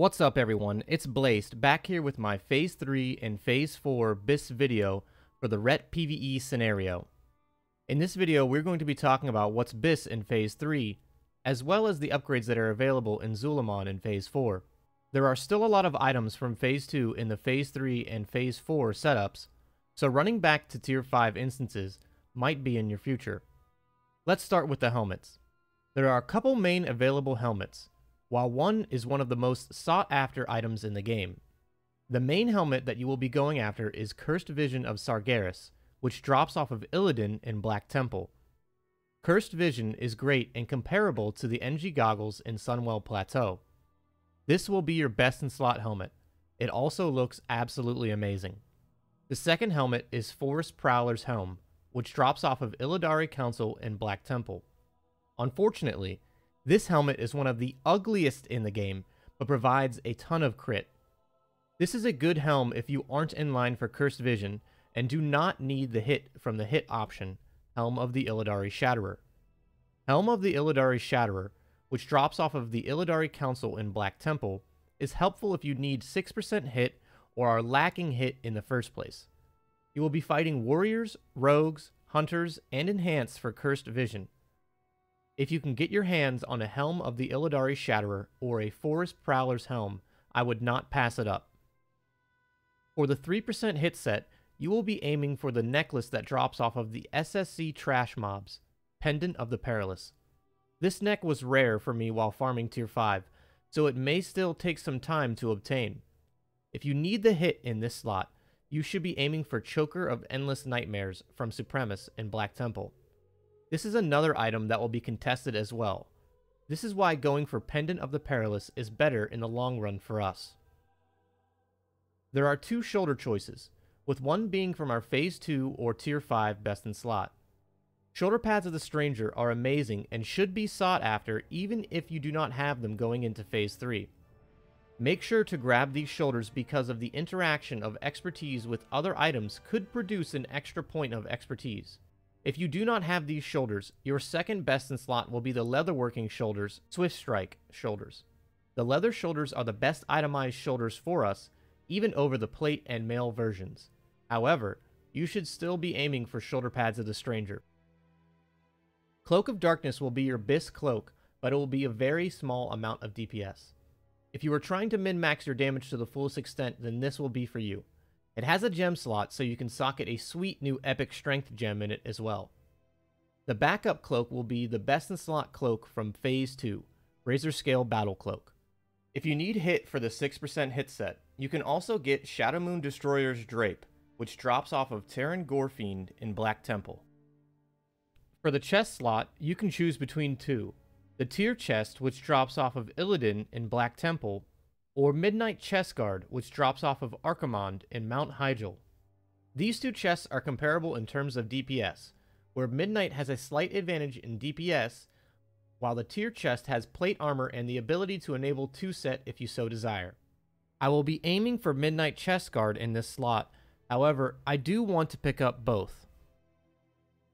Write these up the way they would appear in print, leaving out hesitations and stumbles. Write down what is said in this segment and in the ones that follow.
What's up everyone, it's Blayst back here with my Phase 3 and Phase 4 BIS video for the Ret PvE scenario. In this video we're going to be talking about what's BIS in Phase 3, as well as the upgrades that are available in Zul'Aman in Phase 4. There are still a lot of items from Phase 2 in the Phase 3 and Phase 4 setups, so running back to Tier 5 instances might be in your future. Let's start with the helmets. There are a couple main available helmets, while one is one of the most sought-after items in the game. The main helmet that you will be going after is Cursed Vision of Sargeras, which drops off of Illidan in Black Temple. Cursed Vision is great and comparable to the NG goggles in Sunwell Plateau. This will be your best in slot helmet. It also looks absolutely amazing. The second helmet is Forest Prowler's Helm, which drops off of Illidari Council in Black Temple. Unfortunately, this helmet is one of the ugliest in the game, but provides a ton of crit. This is a good helm if you aren't in line for Cursed Vision and do not need the hit from the hit option, Helm of the Illidari Shatterer. Helm of the Illidari Shatterer, which drops off of the Illidari Council in Black Temple, is helpful if you need 6% hit or are lacking hit in the first place. You will be fighting warriors, rogues, hunters, and enhanced for Cursed Vision. If you can get your hands on a Helm of the Illidari Shatterer or a Forest Prowler's Helm, I would not pass it up. For the 3% hit set, you will be aiming for the necklace that drops off of the SSC trash mobs, Pendant of the Perilous. This neck was rare for me while farming Tier 5, so it may still take some time to obtain. If you need the hit in this slot, you should be aiming for Choker of Endless Nightmares from Supremus in Black Temple. This is another item that will be contested as well. This is why going for Pendant of the Perilous is better in the long run for us. There are two shoulder choices, with one being from our Phase 2 or Tier 5 best in slot. Shoulder pads of the Stranger are amazing and should be sought after even if you do not have them going into Phase 3. Make sure to grab these shoulders because of the interaction of expertise with other items could produce an extra point of expertise. If you do not have these shoulders, your second best in slot will be the leatherworking shoulders, Swift Strike shoulders. The leather shoulders are the best itemized shoulders for us, even over the plate and mail versions. However, you should still be aiming for shoulder pads of the Stranger. Cloak of Darkness will be your BIS cloak, but it will be a very small amount of DPS. If you are trying to min-max your damage to the fullest extent, then this will be for you. It has a gem slot, so you can socket a sweet new epic strength gem in it as well. The backup cloak will be the best in slot cloak from Phase 2, Razor Scale Battle Cloak. If you need hit for the 6% hit set, you can also get Shadow Moon Destroyer's Drape, which drops off of Terran Gorefiend in Black Temple. For the chest slot, you can choose between two. The Tier Chest, which drops off of Illidan in Black Temple, or Midnight Chest Guard, which drops off of Archimonde in Mount Hyjal. These two chests are comparable in terms of DPS, where Midnight has a slight advantage in DPS, while the Tier Chest has plate armor and the ability to enable 2-set if you so desire. I will be aiming for Midnight Chest Guard in this slot, however, I do want to pick up both.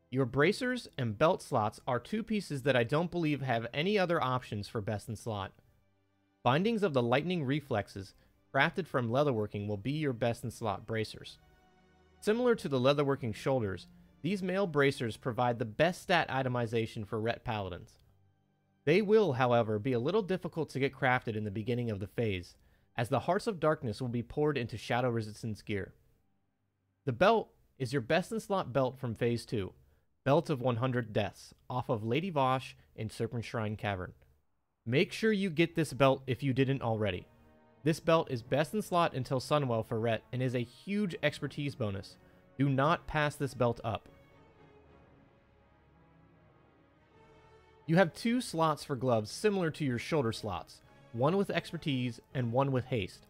Your bracers and belt slots are two pieces that I don't believe have any other options for best in slot. Bindings of the Lightning Reflexes, crafted from leatherworking, will be your best in slot bracers. Similar to the leatherworking shoulders, these male bracers provide the best stat itemization for Ret Paladins. They will, however, be a little difficult to get crafted in the beginning of the phase, as the Hearts of Darkness will be poured into Shadow Resistance gear. The belt is your best in slot belt from Phase 2, Belt of 100 Deaths, off of Lady Vosh in Serpent Shrine Cavern. Make sure you get this belt if you didn't already. This belt is best in slot until Sunwell for Ret and is a huge expertise bonus. Do not pass this belt up. You have two slots for gloves similar to your shoulder slots, one with expertise and one with haste.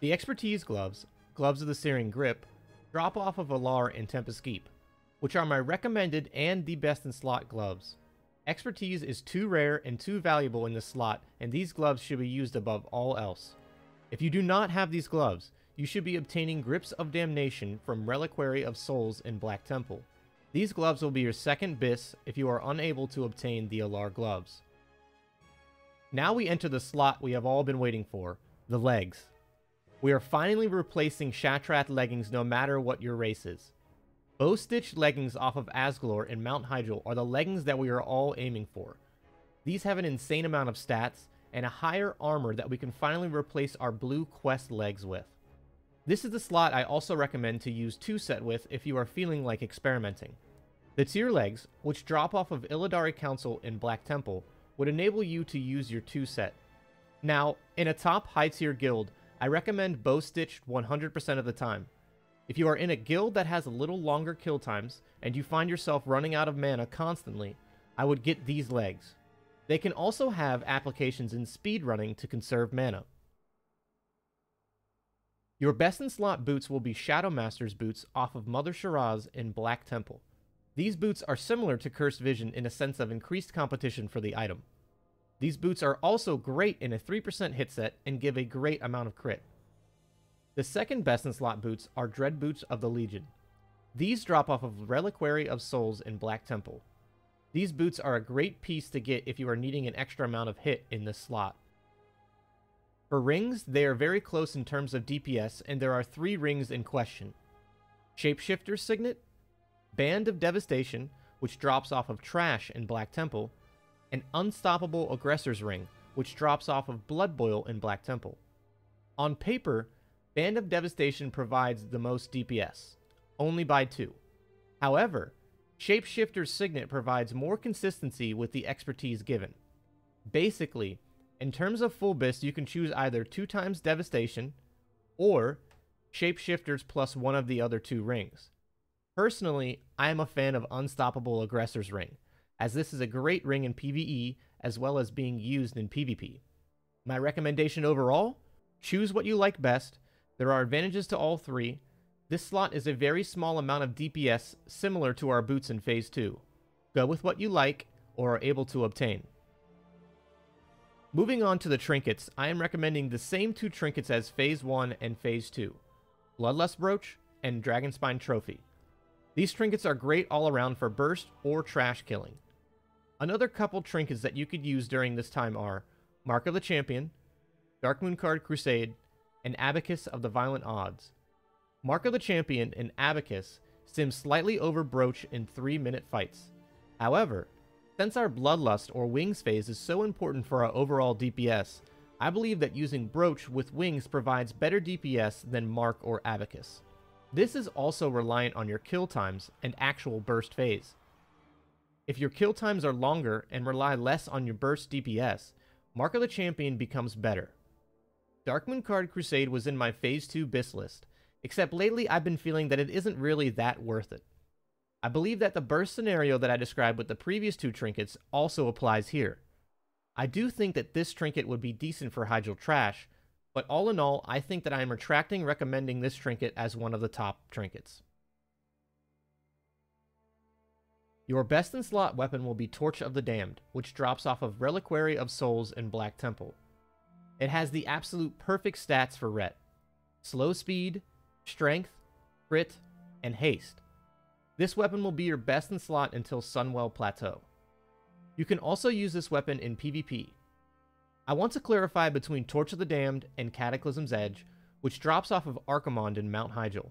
The expertise gloves, Gloves of the Searing Grip, drop off of Alar and Tempest Keep, which are my recommended and the best in slot gloves. Expertise is too rare and too valuable in this slot, and these gloves should be used above all else. If you do not have these gloves, you should be obtaining Grips of Damnation from Reliquary of Souls in Black Temple. These gloves will be your second BIS if you are unable to obtain the Alar gloves. Now we enter the slot we have all been waiting for, The legs. We are finally replacing Shattrath leggings no matter what your race is. Bow-stitched leggings off of Asgalore and Mount Hyjal are the leggings that we are all aiming for. These have an insane amount of stats and a higher armor that we can finally replace our blue quest legs with. This is the slot I also recommend to use 2-set with if you are feeling like experimenting. The tier legs, which drop off of Illidari Council in Black Temple, would enable you to use your 2-set. Now, in a top high tier guild, I recommend bow-stitched 100% of the time. If you are in a guild that has a little longer kill times, and you find yourself running out of mana constantly, I would get these legs. They can also have applications in speedrunning to conserve mana. Your best in slot boots will be Shadow Master's boots off of Mother Shiraz in Black Temple. These boots are similar to Cursed Vision in a sense of increased competition for the item. These boots are also great in a 3% hit set and give a great amount of crit. The second best in slot boots are Dread Boots of the Legion. These drop off of Reliquary of Souls in Black Temple. These boots are a great piece to get if you are needing an extra amount of hit in this slot. For rings, they are very close in terms of DPS, and there are 3 rings in question. Shapeshifter's Signet, Band of Devastation, which drops off of Trash in Black Temple, and Unstoppable Aggressor's Ring, which drops off of Blood Boil in Black Temple. On paper, Band of Devastation provides the most DPS, only by 2. However, Shapeshifter's Signet provides more consistency with the expertise given. Basically, in terms of full BIS, you can choose either 2 times Devastation, or Shapeshifters plus one of the other 2 rings. Personally, I am a fan of Unstoppable Aggressor's Ring, as this is a great ring in PvE as well as being used in PvP. My recommendation overall? Choose what you like best. There are advantages to all 3. This slot is a very small amount of DPS similar to our boots in Phase 2. Go with what you like or are able to obtain. Moving on to the trinkets, I am recommending the same 2 trinkets as Phase 1 and Phase 2, Bloodlust Brooch and Dragonspine Trophy. These trinkets are great all around for burst or trash killing. Another couple trinkets that you could use during this time are Mark of the Champion, Darkmoon Card Crusade, and Abacus of the Violent Odds. Mark of the Champion and Abacus stim slightly over Brooch in 3-minute fights. However, since our Bloodlust or Wings phase is so important for our overall DPS, I believe that using Brooch with Wings provides better DPS than Mark or Abacus. This is also reliant on your kill times and actual burst phase. If your kill times are longer and rely less on your burst DPS, Mark of the Champion becomes better. Darkmoon Card Crusade was in my Phase 2 BIS list, except lately I've been feeling that it isn't really that worth it. I believe that the burst scenario that I described with the previous 2 trinkets also applies here. I do think that this trinket would be decent for Hyjal Trash, but all in all, I think that I am retracting recommending this trinket as one of the top trinkets. Your best in slot weapon will be Torch of the Damned, which drops off of Reliquary of Souls in Black Temple. It has the absolute perfect stats for Ret: slow speed, strength, crit, and haste. This weapon will be your best in slot until Sunwell Plateau. You can also use this weapon in PvP. I want to clarify between Torch of the Damned and Cataclysm's Edge, which drops off of Archimonde in Mount Hyjal.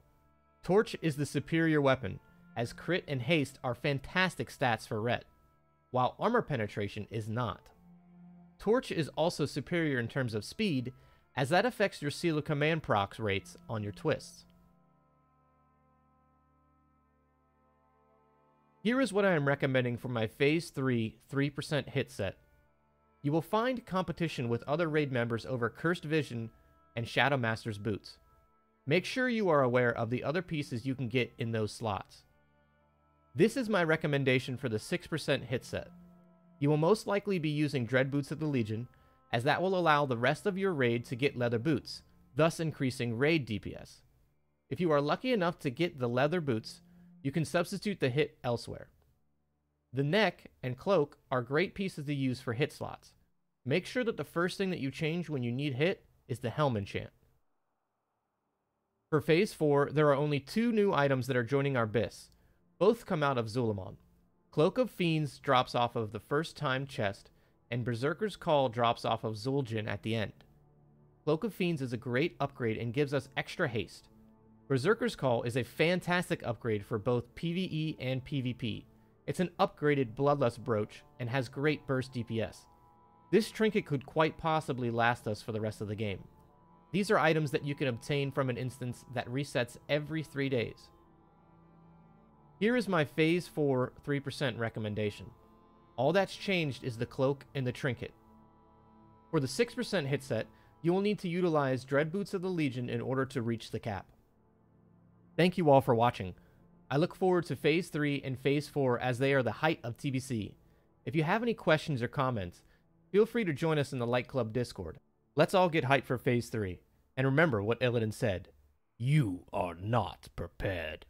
Torch is the superior weapon, as crit and haste are fantastic stats for Ret, while armor penetration is not. Torch is also superior in terms of speed, as that affects your Seal of Command procs rates on your twists. Here is what I am recommending for my Phase 3 3% hit set. You will find competition with other raid members over Cursed Vision and Shadow Master's boots. Make sure you are aware of the other pieces you can get in those slots. This is my recommendation for the 6% hit set. You will most likely be using Dread Boots of the Legion, as that will allow the rest of your raid to get leather boots, thus increasing raid DPS. If you are lucky enough to get the leather boots, you can substitute the hit elsewhere. The neck and cloak are great pieces to use for hit slots. Make sure that the first thing that you change when you need hit is the Helm enchant. For Phase 4, there are only 2 new items that are joining our BIS. Both come out of Zul'Aman. Cloak of Fiends drops off of the first time chest, and Berserker's Call drops off of Zul'Jin at the end. Cloak of Fiends is a great upgrade and gives us extra haste. Berserker's Call is a fantastic upgrade for both PvE and PvP. It's an upgraded Bloodlust Brooch and has great burst DPS. This trinket could quite possibly last us for the rest of the game. These are items that you can obtain from an instance that resets every 3 days. Here is my Phase 4 3% recommendation. All that's changed is the Cloak and the Trinket. For the 6% hit set, you will need to utilize Dread Boots of the Legion in order to reach the cap. Thank you all for watching. I look forward to Phase 3 and Phase 4 as they are the height of TBC. If you have any questions or comments, feel free to join us in the Light Club Discord. Let's all get hyped for Phase 3. And remember what Illidan said, "You are not prepared."